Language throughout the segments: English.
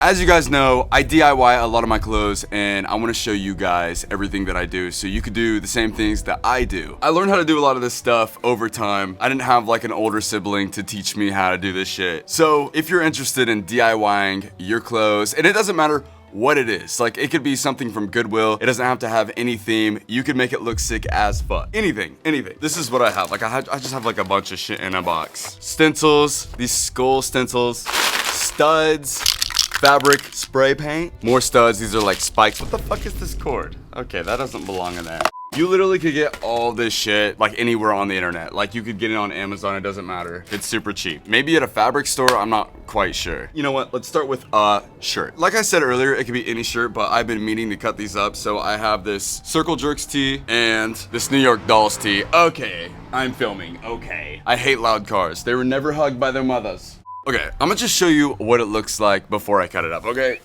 As you guys know, I DIY a lot of my clothes and I want to show you guys everything that I do so you could do the same things that I do. I learned how to do a lot of this stuff over time. I didn't have like an older sibling to teach me how to do this shit. So if you're interested in DIYing your clothes, and it doesn't matter what it is, like it could be something from Goodwill, it doesn't have to have any theme, you can make it look sick as fuck. Anything. This is what I have. Like I just have like a bunch of shit in a box. Stencils, these skull stencils, studs, fabric spray paint, more studs. These are like spikes. What the fuck is this cord? Okay, that doesn't belong in there. You literally could get all this shit like anywhere on the internet. Like you could get it on Amazon, it doesn't matter. It's super cheap. Maybe at a fabric store, I'm not quite sure. You know what, let's start with a shirt. Like I said earlier, it could be any shirt, but I've been meaning to cut these up. So I have this Circle Jerks tee and this New York Dolls tee. Okay, I'm filming, okay. I hate loud cars. They were never hugged by their mothers. Okay, I'm gonna just show you what it looks like before I cut it up, okay?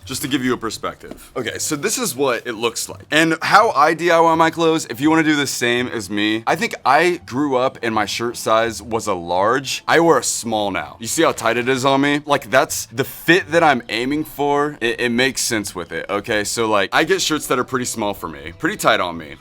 Just to give you a perspective. Okay, so this is what it looks like. And how I DIY my clothes, if you wanna do the same as me, I think I grew up and my shirt size was a large. I wear a small now. You see how tight it is on me? Like that's the fit that I'm aiming for. It makes sense with it, okay? So like, I get shirts that are pretty small for me, pretty tight on me.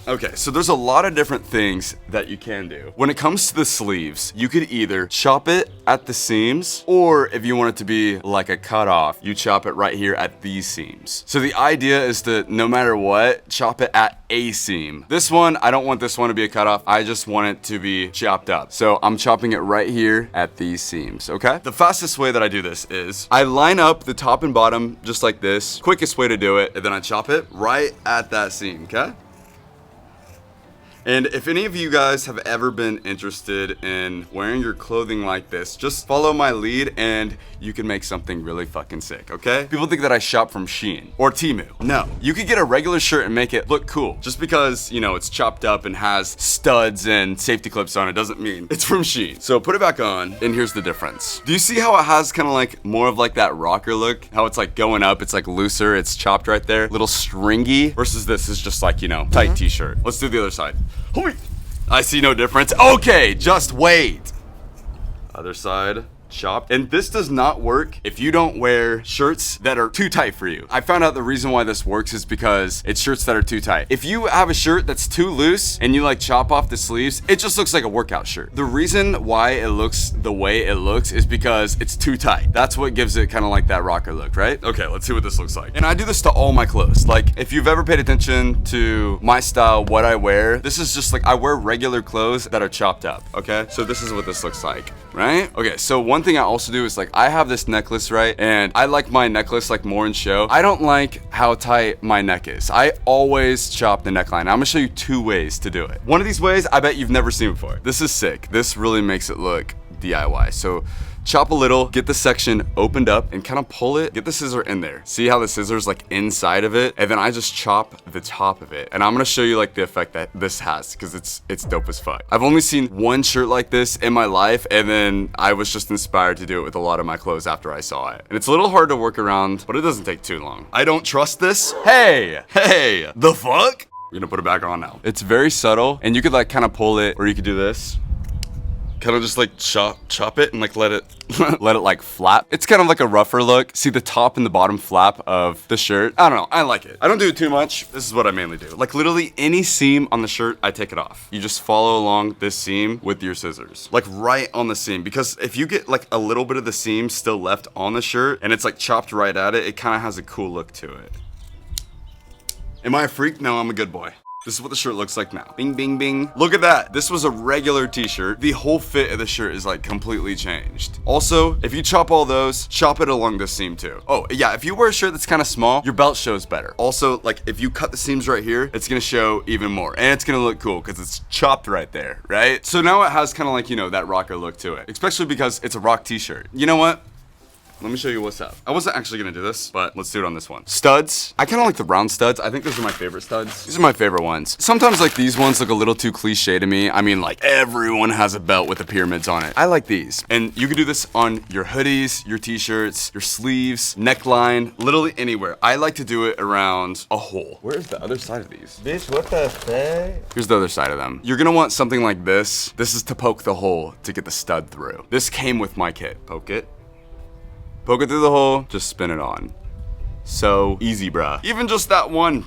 Okay, so there's a lot of different things that you can do. When it comes to the sleeves, you could either chop it at the seams, or if you want it to be like a cutoff, you chop it right here at these seams. So the idea is to, no matter what, chop it at a seam. This one, I don't want this one to be a cutoff. I just want it to be chopped up. So I'm chopping it right here at these seams, okay? The fastest way that I do this is I line up the top and bottom just like this. Quickest way to do it, and then I chop it right at that seam, okay? And if any of you guys have ever been interested in wearing your clothing like this, just follow my lead and you can make something really fucking sick, okay? People think that I shop from Shein or Temu. No, you could get a regular shirt and make it look cool. Just because, you know, it's chopped up and has studs and safety clips on it doesn't mean it's from Shein. So put it back on, and here's the difference. Do you see how it has kind of like more of like that rocker look? How it's like going up, it's like looser, it's chopped right there, little stringy, versus this is just like, you know, tight t-shirt. Let's do the other side. I see no difference. Okay, just wait. Other side, chopped. And this does not work if you don't wear shirts that are too tight for you. I found out the reason why this works is because it's shirts that are too tight. If you have a shirt that's too loose and you like chop off the sleeves, it just looks like a workout shirt. The reason why it looks the way it looks is because it's too tight. That's what gives it kind of like that rocker look, right? Okay, let's see what this looks like. And I do this to all my clothes. Like if you've ever paid attention to my style, what I wear, this is just like, I wear regular clothes that are chopped up, okay? So this is what this looks like, right? Okay, so one thing I also do is like, I have this necklace, right? And I like my necklace like more in show. I don't like how tight my neck is. I always chop the neckline. I'm gonna show you 2 ways to do it. One of these ways, I bet you've never seen before. This is sick. This really makes it look DIY. So chop a little, get the section opened up and kind of pull it, get the scissor in there. See how the scissor's like inside of it? And then I just chop the top of it. And I'm gonna show you like the effect that this has, because it's dope as fuck. I've only seen one shirt like this in my life, and then I was just inspired to do it with a lot of my clothes after I saw it. And it's a little hard to work around, but it doesn't take too long. I don't trust this. Hey, the fuck? We're gonna put it back on now. It's very subtle, and you could like kind of pull it, or you could do this. Kind of just like chop it and like let it let it like flap. It's kind of like a rougher look. See the top and the bottom flap of the shirt? I don't know, I like it. I don't do it too much. This is what I mainly do. Like literally any seam on the shirt, I take it off. You just follow along this seam with your scissors. Like right on the seam, because if you get like a little bit of the seam still left on the shirt and it's like chopped right at it, it kind of has a cool look to it. Am I a freak? No, I'm a good boy. This is what the shirt looks like now. Bing, bing, bing. Look at that. This was a regular t-shirt. The whole fit of the shirt is like completely changed. Also, if you chop all those, chop it along the seam too. Oh yeah, if you wear a shirt that's kind of small, your belt shows better. Also, like if you cut the seams right here, it's gonna show even more. And it's gonna look cool because it's chopped right there, right? So now it has kind of like, you know, that rocker look to it. Especially because it's a rock t-shirt. You know what? Let me show you what's up. I wasn't actually gonna do this, but let's do it on this one. Studs. I kind of like the round studs. I think those are my favorite studs. These are my favorite ones. Sometimes like these ones look a little too cliche to me. I mean, like everyone has a belt with the pyramids on it. I like these. And you can do this on your hoodies, your t-shirts, your sleeves, neckline, literally anywhere. I like to do it around a hole. Where is the other side of these? Bitch, what the fuck? Here's the other side of them. You're gonna want something like this. This is to poke the hole to get the stud through. This came with my kit. Poke it. Poke it through the hole, just spin it on. So easy, bruh. Even just that one.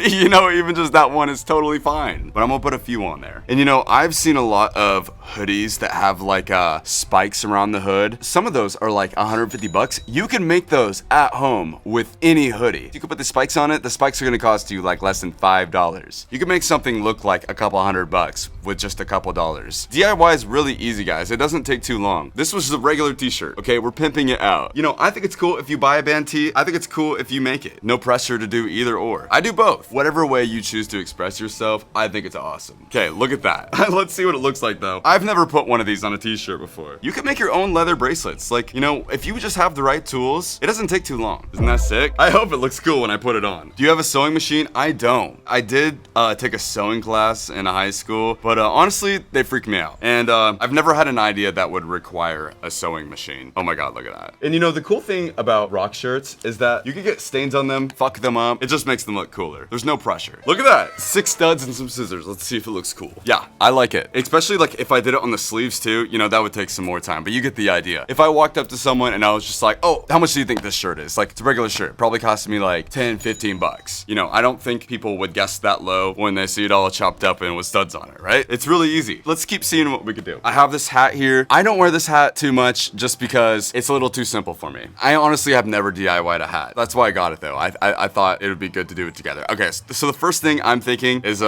You know, even just that one is totally fine. But I'm gonna put a few on there. And you know, I've seen a lot of hoodies that have like spikes around the hood. Some of those are like 150 bucks. You can make those at home with any hoodie. You can put the spikes on it. The spikes are gonna cost you like less than $5. You can make something look like a couple $100 with just a couple dollars. DIY is really easy, guys. It doesn't take too long. This was a regular t-shirt. Okay, we're pimping it out. You know, I think it's cool if you buy a band tee. I think it's cool if you make it. No pressure to do either or. I do both. Whatever way you choose to express yourself, I think it's awesome. Okay, look at that. Let's see what it looks like though. I've never put one of these on a t-shirt before. You can make your own leather bracelets. Like, you know, if you just have the right tools, it doesn't take too long. Isn't that sick? I hope it looks cool when I put it on. Do you have a sewing machine? I don't. I did take a sewing class in high school, but honestly, they freak me out. And I've never had an idea that would require a sewing machine. Oh my God, look at that. And you know, the cool thing about rock shirts is that you can get stains on them, fuck them up. It just makes them look cooler. There's no pressure. Look at that. 6 studs and some scissors. Let's see if it looks cool. Yeah, I like it. Especially like if I did it on the sleeves too, you know, that would take some more time, but you get the idea. If I walked up to someone and I was just like, oh, how much do you think this shirt is? Like, it's a regular shirt. Probably costing me like 10, 15 bucks. You know, I don't think people would guess that low when they see it all chopped up and with studs on it, right? It's really easy. Let's keep seeing what we could do. I have this hat here. I don't wear this hat too much just because it's a little too simple for me. I honestly have never DIY'd a hat. That's why I got it though. I thought it would be good to do it together. Okay, so the first thing I'm thinking is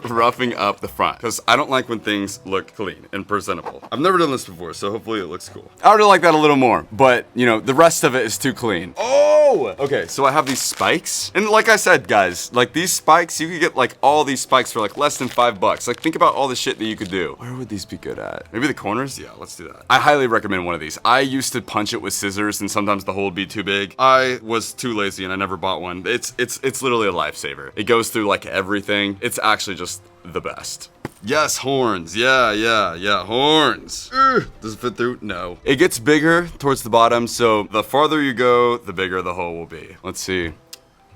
roughing up the front, because I don't like when things look clean and presentable. I've never done this before, so hopefully it looks cool. I already like that a little more, but you know, the rest of it is too clean. Oh! Okay, so I have these spikes, and like I said, guys, like these spikes, you could get like all these spikes for like less than $5. Like, think about all the shit that you could do. Where would these be good at? Maybe the corners? Yeah, let's do that. I highly recommend one of these. I used to punch it with scissors, and sometimes the hole would be too big. I was too lazy, and I never bought one. It's literally a lifesaver. It goes through like everything. It's actually just the best. Yes, horns. Yeah, horns. Does it fit through? No. It gets bigger towards the bottom, so the farther you go, the bigger the hole will be. Let's see.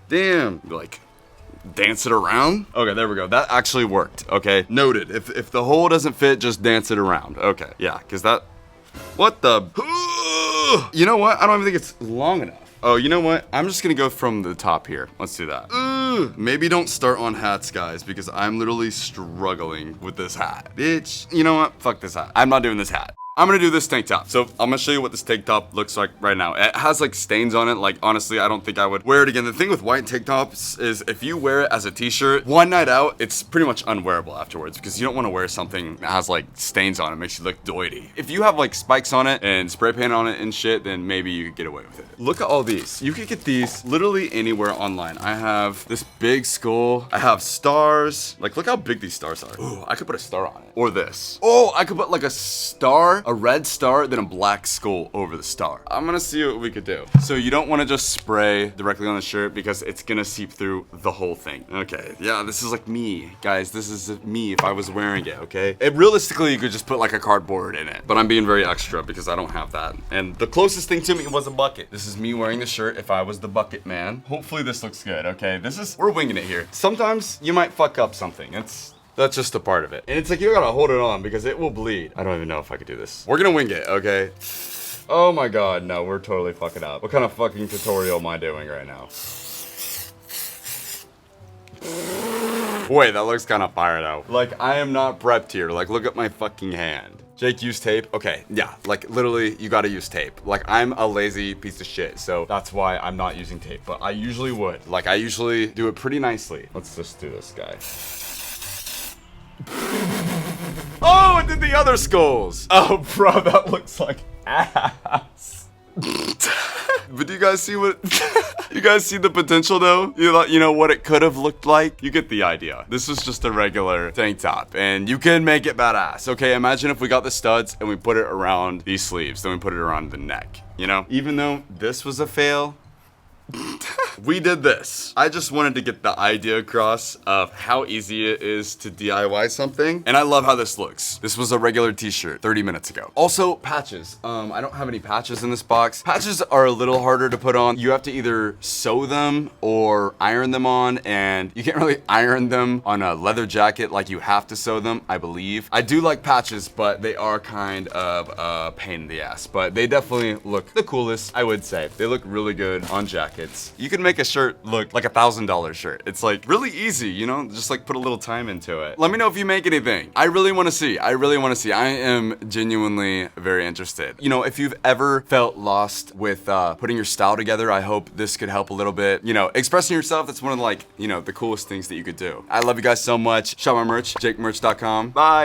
Damn. Like, dance it around? Okay, there we go. That actually worked, okay? Noted. If the hole doesn't fit, just dance it around. Okay, yeah, because that... What the... You know what? I don't even think it's long enough. Oh, you know what? I'm just gonna go from the top here. Let's do that. Maybe don't start on hats, guys, because I'm literally struggling with this hat. Bitch, you know what? Fuck this hat. I'm not doing this hat. I'm gonna do this tank top. So I'm gonna show you what this tank top looks like right now. It has like stains on it. Like, honestly, I don't think I would wear it again. The thing with white tank tops is if you wear it as a t-shirt, one night out, it's pretty much unwearable afterwards because you don't wanna wear something that has like stains on it. It makes you look doity. If you have like spikes on it and spray paint on it and shit, then maybe you could get away with it. Look at all these. You could get these literally anywhere online. I have this big skull. I have stars. Like, look how big these stars are. Ooh, I could put a star on it. Or this. Oh, I could put like a star, a red star, then a black skull over the star. I'm gonna see what we could do. So you don't want to just spray directly on the shirt because it's gonna seep through the whole thing. Okay, yeah, this is like me. Guys, this is me if I was wearing it, okay? Realistically, you could just put like a cardboard in it, but I'm being very extra because I don't have that. And the closest thing to me was a bucket. This is me wearing the shirt if I was the bucket man. Hopefully this looks good, okay? We're winging it here. Sometimes you might fuck up something. That's just a part of it. And it's like, you gotta hold it on because it will bleed. I don't even know if I could do this. We're gonna wing it, okay? Oh my God, no, we're totally fucking up. What kind of fucking tutorial am I doing right now? Wait, that looks kind of fire though. Like, I am not prepped here. Like, look at my fucking hand. Jake used tape. Okay, yeah, like literally you gotta use tape. Like, I'm a lazy piece of shit, so that's why I'm not using tape, but I usually would. Like, I usually do it pretty nicely. Let's just do this guy. Oh, it did the other skulls. Oh, bro, that looks like ass. But do you guys see what... You guys see the potential though? You know what it could have looked like? You get the idea. This is just a regular tank top and you can make it badass. Okay, imagine if we got the studs and we put it around these sleeves, then we put it around the neck, you know? Even though this was a fail, we did this. I just wanted to get the idea across of how easy it is to DIY something. And I love how this looks. This was a regular t-shirt 30 minutes ago. Also, patches. I don't have any patches in this box. Patches are a little harder to put on. You have to either sew them or iron them on, and you can't really iron them on a leather jacket like you have to sew them, I believe. I do like patches, but they are kind of a pain in the ass. But they definitely look the coolest, I would say. They look really good on jackets. You can make a shirt look like $1,000 shirt. It's like really easy, you know? Just like put a little time into it. Let me know if you make anything. I really want to see. I am genuinely very interested. You know, if you've ever felt lost with putting your style together, I hope this could help a little bit. You know, expressing yourself, that's one of the, like, you know, the coolest things that you could do. I love you guys so much. Shop my merch, jakemerch.com. Bye.